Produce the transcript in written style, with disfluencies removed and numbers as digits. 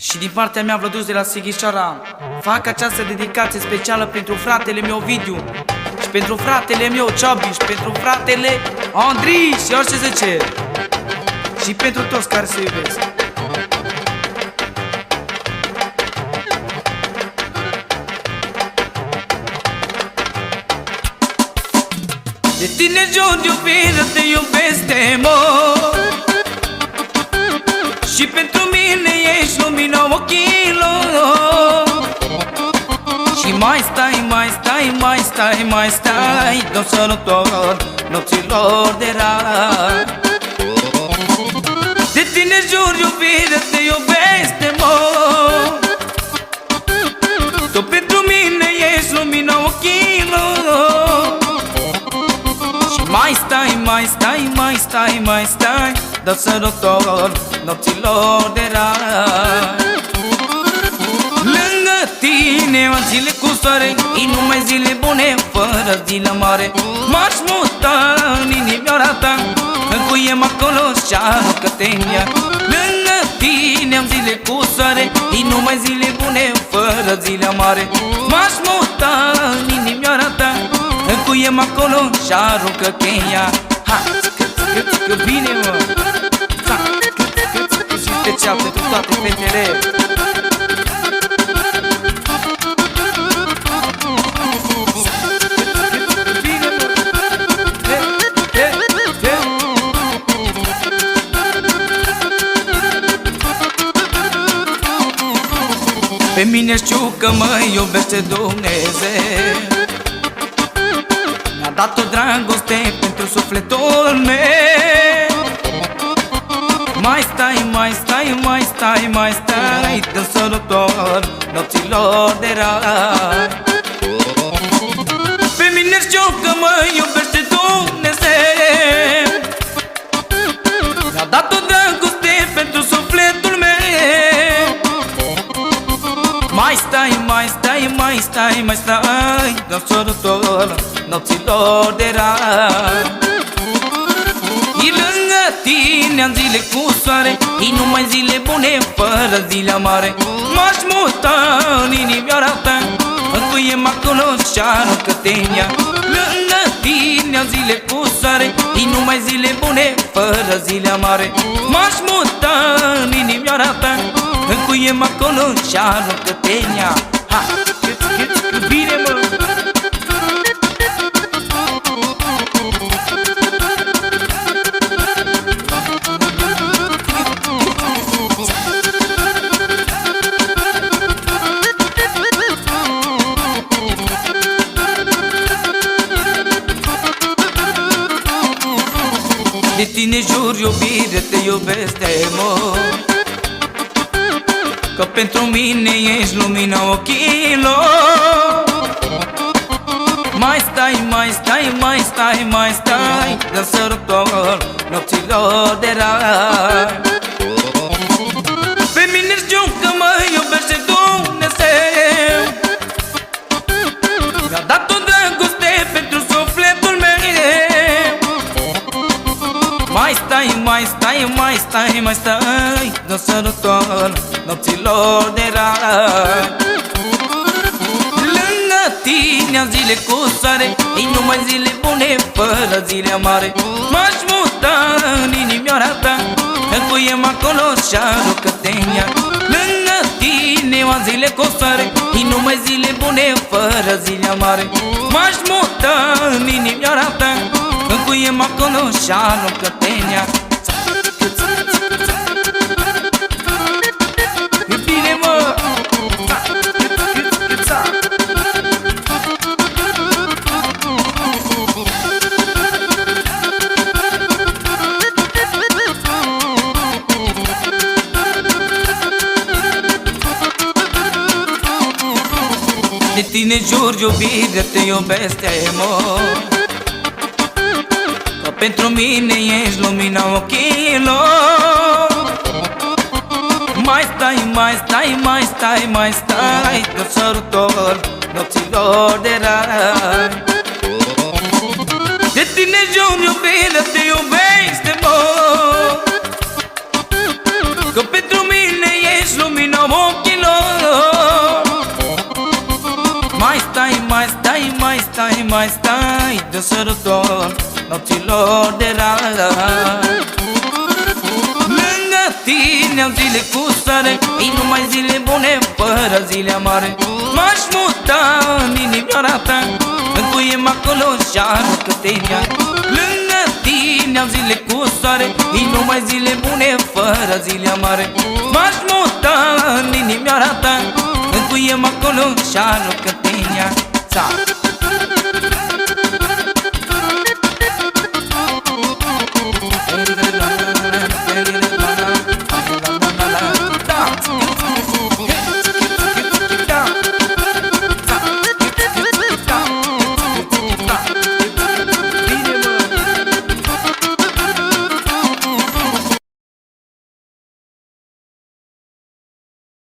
Și din partea mea, Vlăduț de la Sighișoara, fac această dedicație specială pentru fratele meu Ovidiu și pentru fratele meu Ciobi și pentru fratele Andrei și orice zice, și pentru toți care se iubesc. De tine, George, iubire, te iubesc de mor, și pentru mine ești lumina ochilor. Și mai stai, mai stai, dă-mi sărutor nopților de rar. De tine jur, iubire, te iubesc de mor, tu pentru mine ești lumina ochilor. Și mai stai, dă-mi sărutor nopților de rar. Lângă tine am zile cu soare, și numai zile bune fără zile mare. M-aș muta în inimioara ta, încuiem acolo și aruncă-te în ea. Lângă tine am zile cu soare, și numai zile bune fără zile mare. M-aș muta în inimioara ta, încuiem acolo și aruncă-te în ea. Ha, că bine, mă! Special pentru toate fetele. Pe mine știu că mă iubește Dumnezeu, mi-a dat o dragoste pentru sufletul meu. Mai stai, dă-mi sărutor nopților de rar. Pe mine știu că mă iubește Dumnezeu, mi-a dat o dragoste pentru sufletul meu. Mai stai, dă-mi sărutor nopților de rar. Lângă tine am zile cu soare, și numai zile bune fără zile mare. M-aș muta în inimioara ta, încuiem acolo și aruncă-te în ea. Lângă tine am zile cu soare, și numai zile bune fără zile mare. M-aș muta în inimioara ta, încuiem acolo și aruncă-te în ea. Ha, cât bine, mă! De tine jur, iubire, te iubesc de mor, că pentru mine ești lumina ochilor. Mai stai, dă-mi sărutor nopților de rar. Pe mine știu că mă iubește Dumnezeu, mi-a dat o dragoste pentru sufletul meu. Mai stai, dă-mi sărutor nopților de rar. Lângă tine am zile cu soare, și numai zile bune fără zile mare. M-aș muta în inimioara ta, încuiem acolo și aruncă-te în ea. Lângă tine am zile cu soare, și numai zile bune fără zile mare. M-aș muta în inimioara ta, încuiem acolo și aruncă-te în ea. E bine, mă! De tine jur, iubire, te iubesc de mor, că pentru mine ești lumina ochilor. Mai stai, dă-mi sărutor nopților de rar. De tine jur, iubire, te iubesc de mor, că pentru mine ești lumina ochilor. Mai stai, mai stai, mai stai, mai stai de sărutor nopților de rai. Lângă tine am zile cu soare, ei numai zile bune fără zile amare. M-aș muta în inimioara ta, încuiem acolo și-ară cătenia. Lângă tine am zile cu soare, ei numai zile bune fără zile amare. M-aș muta în inimioara ta, încuiem acolo și-ară cătenia.